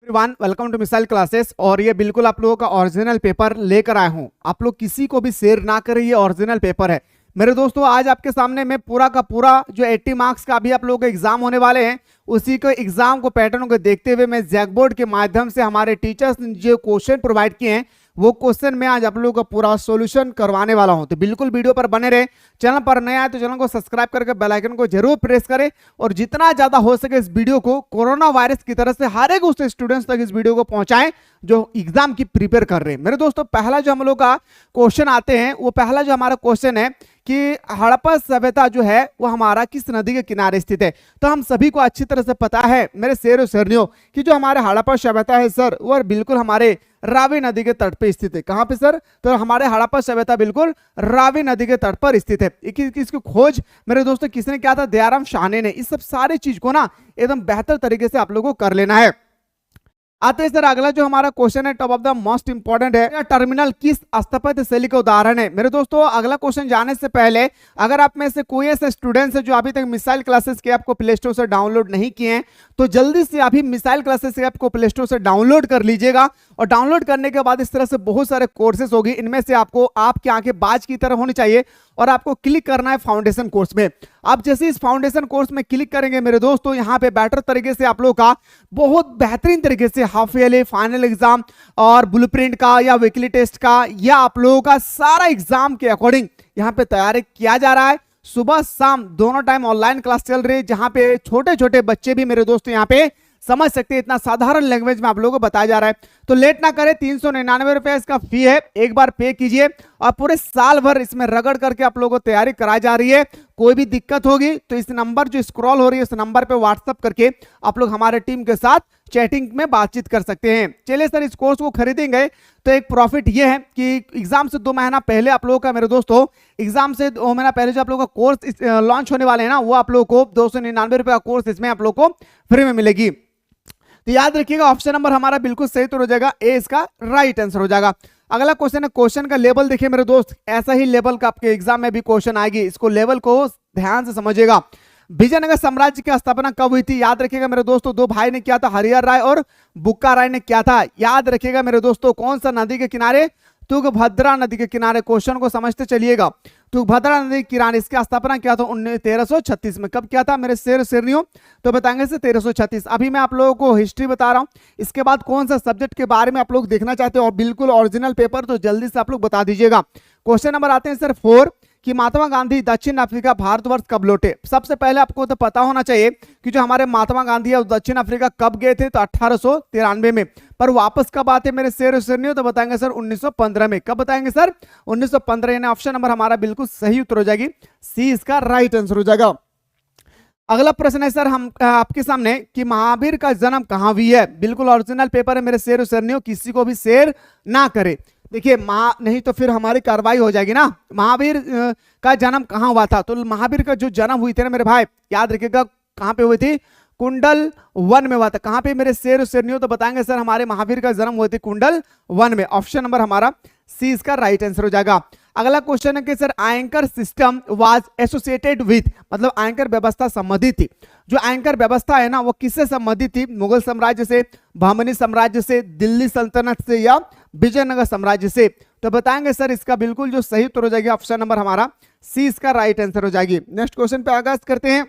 Everyone, welcome to missile classes. और ये बिल्कुल आप लोगों का ओरिजिनल पेपर लेकर आया हूं। आप लोग किसी को भी शेयर ना करें, ये ओरिजिनल पेपर है मेरे दोस्तों। आज आपके सामने मैं पूरा का पूरा जो 80 मार्क्स का अभी आप लोगों के एग्जाम होने वाले हैं, उसी को एग्जाम को पैटर्न को देखते हुए मैं जैकबोर्ड के माध्यम से हमारे टीचर्स ने जो क्वेश्चन प्रोवाइड किए हैं वो क्वेश्चन में आज आप लोगों का पूरा सॉल्यूशन करवाने वाला हूं। तो बिल्कुल वीडियो पर बने रहे। चैनल पर नए आए तो चैनल को सब्सक्राइब करके बेल आइकन को जरूर प्रेस करें और जितना ज्यादा हो सके इस वीडियो को कोरोना वायरस की तरह से हर एक उस स्टूडेंट्स तक इस वीडियो को पहुंचाएं जो एग्जाम की प्रिपेयर कर रहे हैं। मेरे दोस्तों, पहला जो हम लोग का क्वेश्चन आते हैं, वो पहला जो हमारा क्वेश्चन है कि हड़प्पा सभ्यता जो है वो हमारा किस नदी के किनारे स्थित है। तो हम सभी को अच्छी तरह से पता है मेरे शेर और शेरनियों कि जो हमारे हड़प्पा सभ्यता है सर, वो बिल्कुल हमारे रावी नदी के तट पर स्थित है। कहां पे सर? तो हमारे हड़प्पा सभ्यता बिल्कुल रावी नदी के तट पर स्थित है। इसकी खोज मेरे दोस्तों किसने किया था? दयाराम साहनी ने। इस सब सारी चीज को ना एकदम बेहतर तरीके से आप लोगों को कर लेना है। आते हैं सर, अगला जो हमारा क्वेश्चन है top of the most important है, टर्मिनल किस स्थापत्य शैली का उदाहरण है। मेरे दोस्तों, अगला क्वेश्चन जाने से पहले अगर आप में से कोई ऐसे स्टूडेंट्स है जो अभी तक मिसाइल क्लासेस के ऐप को प्ले स्टोर से डाउनलोड नहीं किए हैं, तो जल्दी से अभी मिसाइल क्लासेस के ऐप को प्ले स्टोर से डाउनलोड कर लीजिएगा। और डाउनलोड करने के बाद इस तरह से बहुत सारे कोर्सेज होगी, इनमें से आपको आपकी आंखें बाज की तरह होनी चाहिए और आपको क्लिक करना है फाउंडेशन कोर्स में। आप जैसे इस फाउंडेशन कोर्स में क्लिक करेंगे मेरे दोस्तों, यहाँ पे बेटर तरीके से आप लोगों का बहुत बेहतरीन तरीके से हाफ ईयरली, फाइनल एग्जाम और ब्लूप्रिंट का या वीकली टेस्ट का या आप लोगों का सारा एग्जाम के अकॉर्डिंग यहाँ पे तैयारी किया जा रहा है। सुबह शाम दोनों टाइम ऑनलाइन क्लास चल रही है, जहां पे छोटे छोटे बच्चे भी मेरे दोस्तों यहाँ पे समझ सकते हैं। इतना साधारण लैंग्वेज में आप लोगों को बताया जा रहा है। तो लेट ना करें, 399 रुपए इसका फी है, एक बार पे कीजिए और पूरे साल भर इसमें रगड़ करके आप लोगों को तैयारी कराई जा रही है। कोई भी दिक्कत होगी तो इस नंबर जो स्क्रॉल हो रही है इस नंबर पे व्हाट्सएप करके आप लोग हमारे टीम के साथ चैटिंग में बातचीत कर सकते हैं। चलिए सर, इस कोर्स को खरीदेंगे तो एक प्रॉफिट ये है कि एग्जाम से 2 महीना पहले आप लोगों का मेरे दोस्तों, एग्जाम से 2 महीना पहले जो आप लोगों का कोर्स लॉन्च होने वाले हैं ना, वो आप लोगों को 299 रुपए का कोर्स इसमें आप लोगों को फ्री में मिलेगी। तो याद रखिएगा, ऑप्शन नंबर हमारा बिल्कुल सही तो हो जाएगा, ए इसका राइट आंसर हो जाएगा। अगला क्वेश्चन है, क्वेश्चन का लेवल देखिए मेरे दोस्त, ऐसा ही लेवल का आपके एग्जाम में भी क्वेश्चन आएगी, इसको लेवल को ध्यान से समझिएगा। विजयनगर साम्राज्य की स्थापना कब हुई थी? याद रखिएगा मेरे दोस्तों, 2 भाई ने किया था, हरिहर राय और बुक्का राय ने किया था। याद रखिएगा मेरे दोस्तों, कौन सा नदी के किनारे? तुंगभद्रा नदी के किनारे। क्वेश्चन को समझते चलिएगा। तुंगभद्रा नदी के किनारे इसकी स्थापना किया था 1336 में। कब किया था मेरे शेर शेरनियों? तो बताएंगे से 1336। अभी मैं आप लोगों को हिस्ट्री बता रहा हूं, इसके बाद कौन सा सब्जेक्ट के बारे में आप लोग देखना चाहते हो और बिल्कुल ओरिजिनल पेपर, तो जल्दी से आप लोग बता दीजिएगा। क्वेश्चन नंबर आते हैं सर 4 कि महात्मा गांधी दक्षिण अफ्रीका भारतवर्ष कब लौटे। सबसे पहले आपको तो पता होना चाहिए कि जो हमारे महात्मा गांधी है दक्षिण अफ्रीका कब गए थे, तो 1893 में। पर वापस कब आते मेरे शेर शेरनियों? तो बताएंगे सर 1915 में। कब बताएंगे सर? 1915। यानी ऑप्शन नंबर हमारा बिल्कुल सही उत्तर हो जाएगी, सी इसका राइट आंसर हो जाएगा। अगला प्रश्न है सर हम आपके सामने कि महावीर का जन्म कहां हुई है। बिल्कुल ओरिजिनल पेपर है मेरे शेर शेरनियों, किसी को भी शेयर ना करे। देखिए, नहीं तो फिर हमारी कार्रवाई हो जाएगी ना। महावीर का जन्म कहां हुआ था? तो महावीर का जो जन्म हुई थी ना मेरे भाई, याद रखिएगा कहां पे हुई थी? कुंडल वन में हुआ था। कहां पे मेरे शेर शेरनियों? तो बताएंगे सर हमारे महावीर का जन्म हुआ था कुंडल वन में। ऑप्शन नंबर हमारा सी इसका राइट आंसर हो जाएगा। अगला क्वेश्चन है कि sir anchor system was associated with, मतलब एंकर व्यवस्था संबंधित थी। जो एंकर व्यवस्था है ना वो किससे संबंधित थी? मुगल साम्राज्य से, बहमनी साम्राज्य से, दिल्ली सल्तनत से या विजयनगर साम्राज्य से। तो बताएंगे सर इसका बिल्कुल जो सही उत्तर हो जाएगी, ऑप्शन नंबर हमारा सी इसका राइट आंसर हो जाएगी। नेक्स्ट क्वेश्चन पे आगाज करते हैं।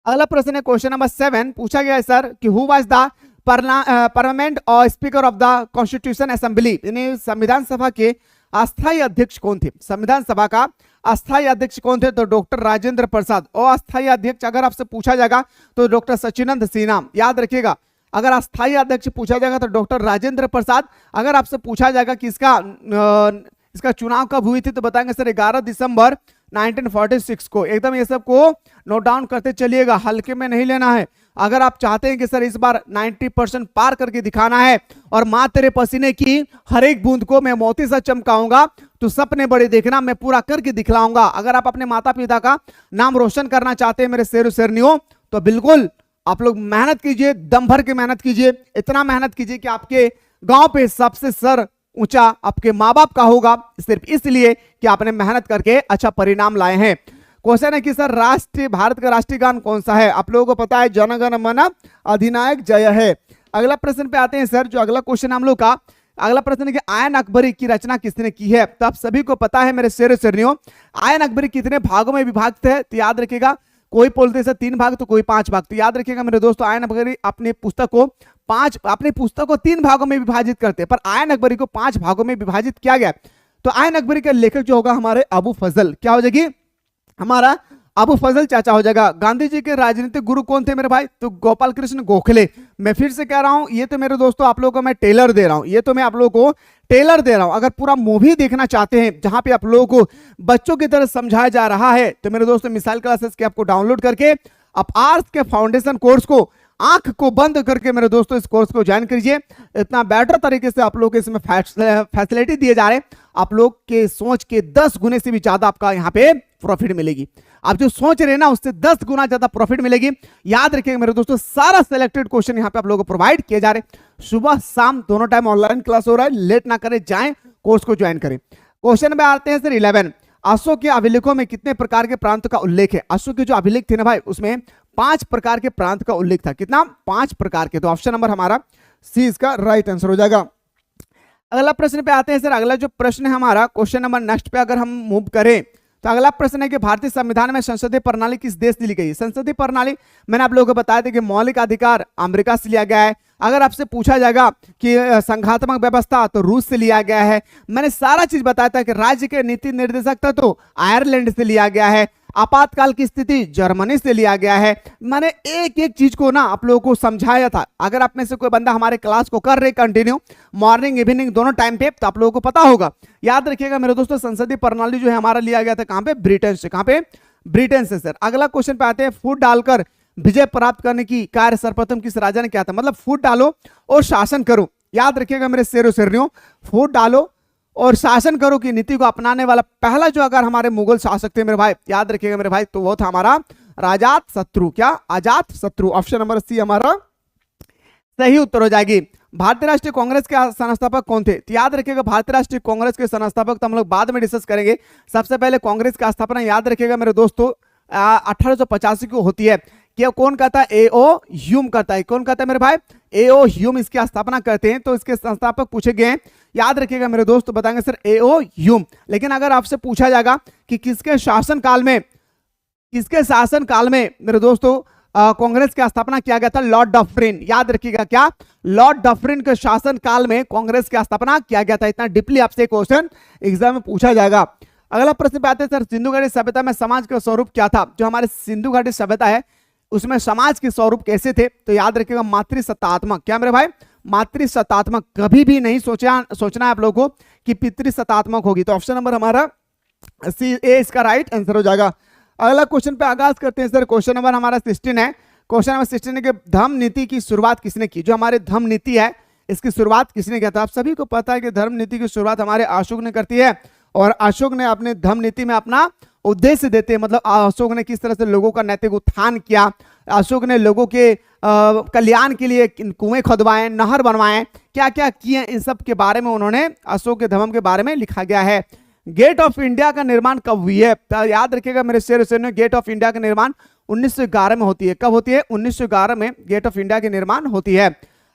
अगला प्रश्न है क्वेश्चन नंबर 7, पूछा गया है सर कि हु वाज द पार्लियामेंट और speaker of the constitution assembly, यानी संविधान सभा के अस्थायी अध्यक्ष कौन थे? संविधान सभा का अस्थायी अध्यक्ष कौन थे? तो डॉक्टर राजेंद्र प्रसाद। और अस्थायी अध्यक्ष अगर आपसे पूछा जाएगा तो डॉक्टर सच्चिदानंद सिन्हा। याद रखिएगा, अगर अस्थायी अध्यक्ष पूछा जाएगा तो डॉक्टर राजेंद्र प्रसाद। अगर आपसे पूछा जाएगा कि इसका चुनाव कब हुई थी, तो बताएंगे सर 11 दिसंबर 1946 को। एकदम ये सब को नोट डाउन करते चलिएगा, हल्के में नहीं लेना है। अगर आप चाहते हैं कि सर इस बार 90% पार करके दिखाना है और मां तेरे पसीने की हर एक बूंद को मैं मोती सा चमकाऊंगा, तो सपने बड़े देखना, मैं पूरा करके दिखलाऊंगा। अगर आप अपने माता पिता का नाम रोशन करना चाहते हैं मेरे शेर शेरनियों, तो बिल्कुल आप लोग मेहनत कीजिए, दम भर के मेहनत कीजिए। इतना मेहनत कीजिए कि आपके गांव पे सबसे सर ऊंचा आपके माँ बाप का होगा, सिर्फ इसलिए कि आपने मेहनत करके अच्छा परिणाम लाए हैं। क्वेश्चन है कि सर भारत का राष्ट्रीय गान कौन सा है? आप लोगों को पता है, जन गण मन अधिनायक जय है। अगला प्रश्न पे आते हैं सर। जो अगला क्वेश्चन हम लोग का अगला प्रश्न है कि आयन अकबरी की रचना किसने की है। तो आप सभी को पता है मेरे शेर शेरनियों, आयन अकबरी कितने भागों में विभाजित है। तो याद रखिएगा, कोई बोलते सर 3 भाग तो कोई 5 भाग। तो याद रखिएगा मेरे दोस्तों, आयन अकबरी अपनी पुस्तक को 3 भागों में विभाजित करते हैं, पर आयन अकबरी को 5 भागों में विभाजित किया गया। तो आयन अकबरी का लेखक जो होगा हमारे अबू फजल, क्या हो जाएगी, हमारा अबू फजल चाचा हो जाएगा। गांधी जी के राजनीतिक गुरु कौन थे मेरे भाई, तो गोपाल कृष्ण गोखले। मैं फिर से कह रहा हूं, ये तो मेरे दोस्तों आप लोगों को मैं टेलर दे रहा हूं, ये तो मैं आप लोगों को टेलर दे रहा हूं। अगर पूरा मूवी देखना चाहते हैं जहां पे आप लोगों को बच्चों की तरह समझाया जा रहा है, तो मेरे दोस्तों मिसाइल क्लासेस के आपको डाउनलोड करके आप आर्ट्स के फाउंडेशन कोर्स को आंख को बंद करके मेरे दोस्तों इस कोर्स को ज्वाइन कीजिए। इतना बेटर तरीके से आप लोग इसमें फैसिलिटी दिए जा रहे हैं, आप लोग के सोच के 10 गुने से भी ज्यादा आपका यहाँ पे प्रॉफिट मिलेगी। आप जो सोच रहे हैं ना उससे 10 गुना ज्यादा प्रॉफिट मिलेगी। याद रखिएगा मेरे दोस्तों, सारा सिलेक्टेड क्वेश्चन यहाँ पे आप लोगों को प्रोवाइड किए जा रहे हैं। सुबह शाम दोनों टाइम ऑनलाइन क्लास हो रहा है, लेट ना करें, जाएं कोर्स को ज्वाइन करें। क्वेश्चन में आते हैं सर 11। अशोक के अभिलेखों में कितने प्रकार के प्रांत का उल्लेख है। अशोक के जो अभिलेख थे ना भाई, उसमें 5 प्रकार के प्रांत का उल्लेख था। कितना, 5 प्रकार के। तो ऑप्शन नंबर हमारा सी इसका राइट आंसर हो जाएगा। अगला प्रश्न पे आते हैं सर। अगला जो प्रश्न है हमारा क्वेश्चन नंबर नेक्स्ट पे अगर हम मूव करें, तो अगला प्रश्न है कि भारतीय संविधान में संसदीय प्रणाली किस देश से ली गई है। संसदीय प्रणाली मैंने आप लोगों को बताया था कि मौलिक अधिकार अमेरिका से लिया गया है। अगर आपसे पूछा जाएगा कि संघात्मक व्यवस्था, तो रूस से लिया गया है। मैंने सारा चीज बताया था कि राज्य के नीति निर्देशक तत्व तो आयरलैंड से लिया गया है। आपातकाल की स्थिति जर्मनी से लिया गया है। मैंने एक एक चीज को ना आप लोगों को समझाया था। अगर आप में से कोई बंदा हमारे क्लास को कर रहे कंटिन्यू मॉर्निंग इवनिंग दोनों टाइम पे, तो आप लोगों को पता होगा। याद रखिएगा मेरे दोस्तों, संसदीय प्रणाली जो है हमारा लिया गया था कहां पे, ब्रिटेन से। कहां पे, ब्रिटेन से सर। अगला क्वेश्चन पे आते हैं। फूट डालकर विजय प्राप्त करने की कार्य सर्वप्रथम किस राजा ने किया था। मतलब फूट डालो और शासन करो। याद रखिएगा मेरे शेरों शेरनियों, फूट डालो और शासन करो की नीति को अपनाने वाला पहला जो अगर हमारे मुगल शासक थे मेरे भाई, याद रखिएगा मेरे भाई, तो वो था हमारा अजात शत्रु। क्या, अजात शत्रु। ऑप्शन नंबर सी हमारा सही उत्तर हो जाएगी। भारतीय राष्ट्रीय कांग्रेस के संस्थापक कौन थे। तो याद रखिएगा भारतीय राष्ट्रीय कांग्रेस के संस्थापक तो हम लोग बाद में डिस्कस करेंगे। सबसे पहले कांग्रेस की स्थापना याद रखिएगा मेरे दोस्तों 1885 को होती है। क्या कौन कहता है, ए.ओ. ह्यूम करता है। कौन कहता है मेरे भाई, ए.ओ. ह्यूम इसकी स्थापना करते हैं। तो इसके संस्थापक पूछे गए, याद रखिएगा मेरे दोस्त, बताएंगे सर ए.ओ. ह्यूम। लेकिन अगर आपसे पूछा जाएगा कि किसके शासन काल में मेरे दोस्तों कांग्रेस की स्थापना किया गया था, लॉर्ड डफरिन। याद रखिएगा, क्या, लॉर्ड डफरिन के शासन काल में कांग्रेस की स्थापना किया गया था। इतना डीपली आपसे क्वेश्चन एग्जाम में पूछा जाएगा। अगला प्रश्न पे आते हैं सर। सिंधु घाटी सभ्यता में समाज का स्वरूप क्या था। जो हमारे सिंधु घाटी सभ्यता है उसमें समाज के स्वरूप कैसे थे। तो याद रखिएगा मातृसत्तात्मक। क्या मेरे भाई, मातृसत्तात्मक। कभी भी नहीं सोचना है आप लोगों को कि पितृसत्तात्मक होगी। तो ऑप्शन नंबर हमारा सी ए इसका राइट आंसर हो जाएगा। अगला क्वेश्चन पे आगाज करते हैं सर। क्वेश्चन नंबर हमारा 16 है। क्वेश्चन नंबर 16 है कि धर्म नीति की शुरुआत किसने की। जो हमारे धर्म नीति है इसकी शुरुआत किसने किया था। आप सभी को पता है कि धर्म नीति की शुरुआत हमारे अशोक ने करती है, और अशोक ने अपने धर्म नीति में अपना उद्देश्य देते हैं, मतलब अशोक ने किस तरह से लोगों का नैतिक उत्थान किया। अशोक ने लोगों के कल्याण के लिए कुएं खुदवाए, नहर बनवाए, क्या क्या किए, इन सब के बारे में उन्होंने अशोक के धर्म के बारे में लिखा गया है। गेट ऑफ इंडिया का निर्माण कब हुई है। तो याद रखिएगा मेरे शेर में, गेट ऑफ इंडिया का निर्माण 1911 में होती है। कब होती है, 1911 में गेट ऑफ इंडिया के निर्माण होती है।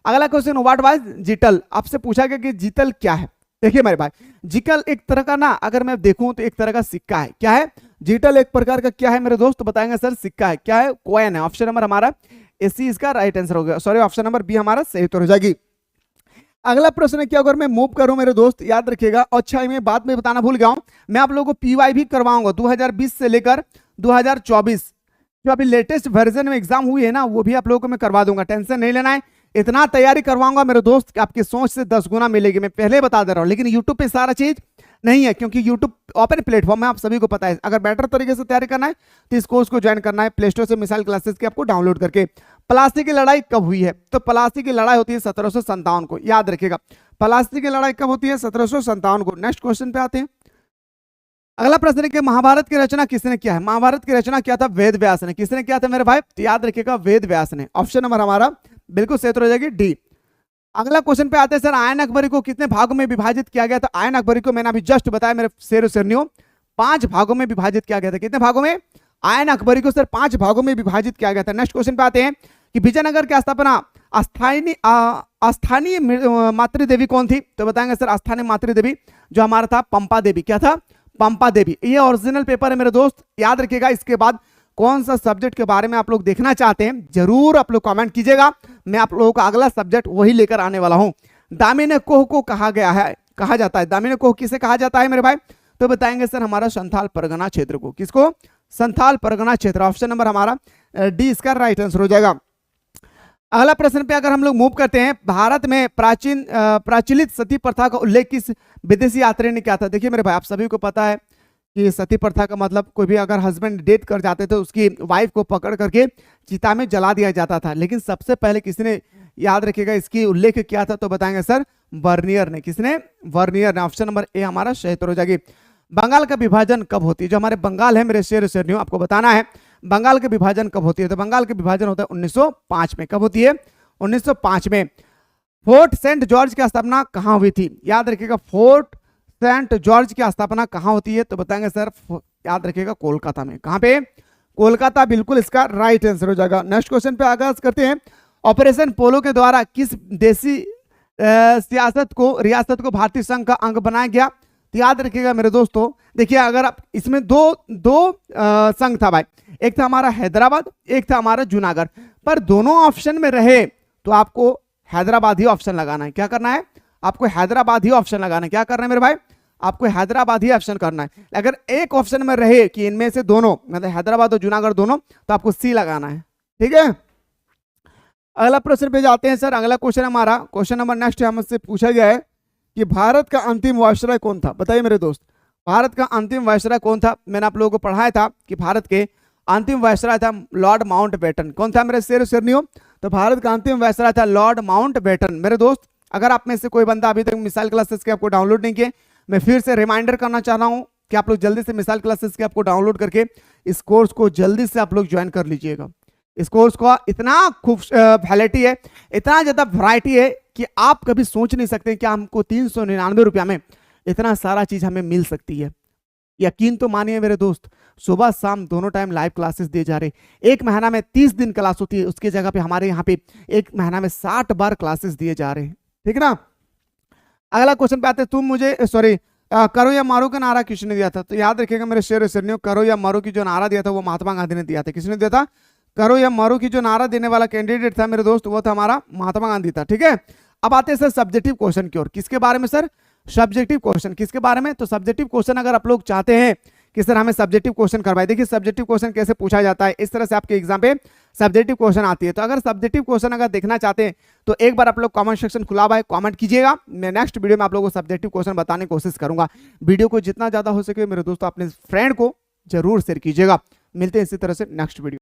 अगला क्वेश्चन, व्हाट वाज जीतल। आपसे पूछा गया कि जीतल क्या है। देखिए मेरे भाई, जीतल एक तरह का ना, अगर मैं देखूं तो एक तरह का सिक्का है। क्या है, जीतल एक प्रकार का क्या है मेरे दोस्त, बताएंगे सर, सिक्का है। क्या है, कॉइन है। ऑप्शन नंबर हमारा सी इसका राइट आंसर हो गया। सॉरी, ऑप्शन नंबर बी हमारा सही उत्तर हो जाएगी। अगला प्रश्न है कि अगर मैं मूव करूं मेरे दोस्त, याद रखिएगा, अच्छा मैं बात में बताना भूल गया हूं, मैं आप लोगों को पीवाई भी करवाऊंगा 2020 से लेकर 2024। जो अभी लेटेस्ट वर्जन में एग्जाम हुई है ना, वो भी आप लोगों को मैं करवा दूंगा, टेंशन नहीं लेना है। इतना तैयारी करवाऊंगा मेरे दोस्त कि आपकी सोच से 10 गुना मिलेगी। मैं पहले बता दे रहा हूं, लेकिन यूट्यूब पे सारा चीज नहीं है, क्योंकि यूट्यूब ओपन प्लेटफॉर्म है, आप सभी को पता है। अगर बेटर तरीके से तैयारी करना है तो इस कोर्स को ज्वाइन करना है प्ले स्टोर से, मिसाइल क्लासेस के आपको डाउनलोड करके। प्लासी की लड़ाई कब हुई है। तो प्लासी की लड़ाई होती है 1757 को। याद रखिएगा, प्लासी की लड़ाई कब होती है, 1757 को। नेक्स्ट क्वेश्चन पे आते हैं। अगला प्रश्न है कि महाभारत की रचना किसने किया है। महाभारत की रचना किया था वेद व्यास ने। किसने किया था मेरे भाई, तो याद रखिएगा वेद व्यास ने। ऑप्शन नंबर हमारा बिल्कुल सही हो जाएगी, डी। अगला क्वेश्चन पे आते हैं सर। आयन अकबरी को कितने भागों में विभाजित किया गया था। आयन अकबरी को मैंने अभी जस्ट बताया मेरे शेर शेरनियों, 5 भागों में विभाजित किया गया था। कितने भागों में, आयन अकबरी को सर 5 भागों में विभाजित किया गया था। नेक्स्ट क्वेश्चन पे आते हैं कि विजयनगर की स्थापना स्थानीय मातृ देवी कौन थी? तो बताएंगे सर स्थानीय मातृ देवी जो हमारा था पंपा देवी। क्या था? पंपा देवी। ये ओरिजिनल पेपर है मेरे दोस्त, याद रखिएगा। इसके बाद कौन सा सब्जेक्ट के बारे में आप लोग देखना चाहते हैं जरूर आप लोग कमेंट कीजिएगा, मैं आप लोगों का अगला सब्जेक्ट वही लेकर आने वाला हूं। दामिनी कोह को कहा जाता है, दामिनी कोह किसे कहा जाता है मेरे भाई? तो बताएंगे सर हमारा संथाल परगना क्षेत्र को। किसको? संथाल परगना क्षेत्र। ऑप्शन नंबर हमारा डी इसका राइट आंसर हो जाएगा। अगला प्रश्न पे अगर हम लोग मूव करते हैं, भारत में प्रचलित सती प्रथा का उल्लेख किस विदेशी यात्री ने किया था? देखिए मेरे भाई, आप सभी को पता है कि सती प्रथा का मतलब कोई भी अगर हस्बैंड डेथ कर जाते थे उसकी वाइफ को पकड़ करके चिता में जला दिया जाता था, लेकिन सबसे पहले किसने, याद रखिएगा, इसकी उल्लेख किया था? तो बताएंगे सर वर्नियर ने। किसने? वर्नियर ने। ऑप्शन नंबर ए हमारा सही उत्तर हो जाएगी। बंगाल का विभाजन कब होती है? जो हमारे बंगाल है मेरे शेर शेरनियों, आपको बताना है बंगाल का विभाजन कब होती है? तो बंगाल का विभाजन होता है 1905 में। कब होती है? 1905 में। फोर्ट सेंट जॉर्ज की स्थापना कहां हुई थी? याद रखिएगा, फोर्ट सेंट जॉर्ज की स्थापना कहां होती है? तो बताएंगे सर याद रखिएगा कोलकाता में। कहां पे? कोलकाता, बिल्कुल इसका राइट आंसर हो जाएगा। नेक्स्ट क्वेश्चन पे आगाज करते हैं। ऑपरेशन पोलो के द्वारा किस देशी रियासत को भारतीय संघ का अंग बनाया गया? तो याद रखिएगा मेरे दोस्तों, देखिए अगर आप इसमें दो संघ था भाई, एक था हमारा हैदराबाद, एक था हमारा जूनागढ़, पर दोनों ऑप्शन में रहे तो आपको हैदराबाद ही ऑप्शन लगाना है। क्या करना है? आपको हैदराबाद ही ऑप्शन लगाना है। क्या करना है मेरे भाई? आपको हैदराबाद ही ऑप्शन करना है। अगर एक ऑप्शन में रहे कि इनमें से दोनों, मतलब हैदराबाद और जूनागढ़ दोनों, तो आपको सी लगाना है। ठीक है, अगला प्रश्न पे जाते हैं सर। अगला क्वेश्चन हमारा क्वेश्चन नंबर नेक्स्ट हमसे पूछा गया है कि भारत का अंतिम वायसराय कौन था? बताइए मेरे दोस्त, भारत का अंतिम वायसराय कौन था? मैंने आप लोगों को पढ़ाया था कि भारत के अंतिम वायसराय था लॉर्ड माउंटबेटन। कौन था मेरे शेर शेरनियों? तो भारत का अंतिम वायसराय था लॉर्ड माउंटबेटन। मेरे दोस्त, अगर आप में से कोई बंदा अभी तक मिसाइल क्लासेस के आपको डाउनलोड नहीं किए, मैं फिर से रिमाइंडर करना चाह रहा हूं कि आप लोग जल्दी से मिसाइल क्लासेस के आपको डाउनलोड करके इस कोर्स को जल्दी से आप लोग ज्वाइन कर लीजिएगा। इस कोर्स का इतना खूब वैरायटी है, इतना ज्यादा वैरायटी है कि आप कभी सोच नहीं सकते कि हमको 399 रुपया में इतना सारा चीज हमें मिल सकती है। यकीन तो मानिए मेरे दोस्त, सुबह शाम दोनों टाइम लाइव क्लासेस दिए जा रहे। एक महीना में 30 दिन क्लास होती है, उसकी जगह पे हमारे यहाँ पे एक महीना में 60 बार क्लासेस दिए जा रहे हैं। ठीक है ना। अगला क्वेश्चन पे आते हैं। तुम मुझे करो या मारो का नारा किसने दिया था? तो याद रखिएगा मेरे शेर शेरनियों, करो या मारो की जो नारा दिया था वो महात्मा गांधी ने दिया था। किसने दिया था? करो या मारो की जो नारा देने वाला कैंडिडेट था मेरे दोस्त, वो था हमारा महात्मा गांधी था। ठीक है, अब आते हैं सर सब्जेक्टिव क्वेश्चन की ओर। किसके बारे में सर? Subjective question. किसके बारे में? तो सब्जेक्टिव क्वेश्चन अगर आप लोग चाहते हैं कि सर हमें सब्जेक्टिव क्वेश्चन करवाए, देखिए सब्जेक्टिव क्वेश्चन कैसे पूछा जाता है, इस तरह से आपके एग्जाम पे सब्जेक्टिव क्वेश्चन आती है। तो अगर सब्जेक्टिव क्वेश्चन अगर देखना चाहते हैं तो एक बार आप लोग कमेंट सेक्शन खुला हुआ है, कमेंट कीजिएगा। मैं नेक्स्ट वीडियो में आप लोगों को सब्जेक्टिव क्वेश्चन बताने की कोशिश करूंगा। वीडियो को जितना ज्यादा हो सके मेरे दोस्तों अपने फ्रेंड को जरूर शेयर कीजिएगा। मिलते हैं इसी तरह से नेक्स्ट वीडियो।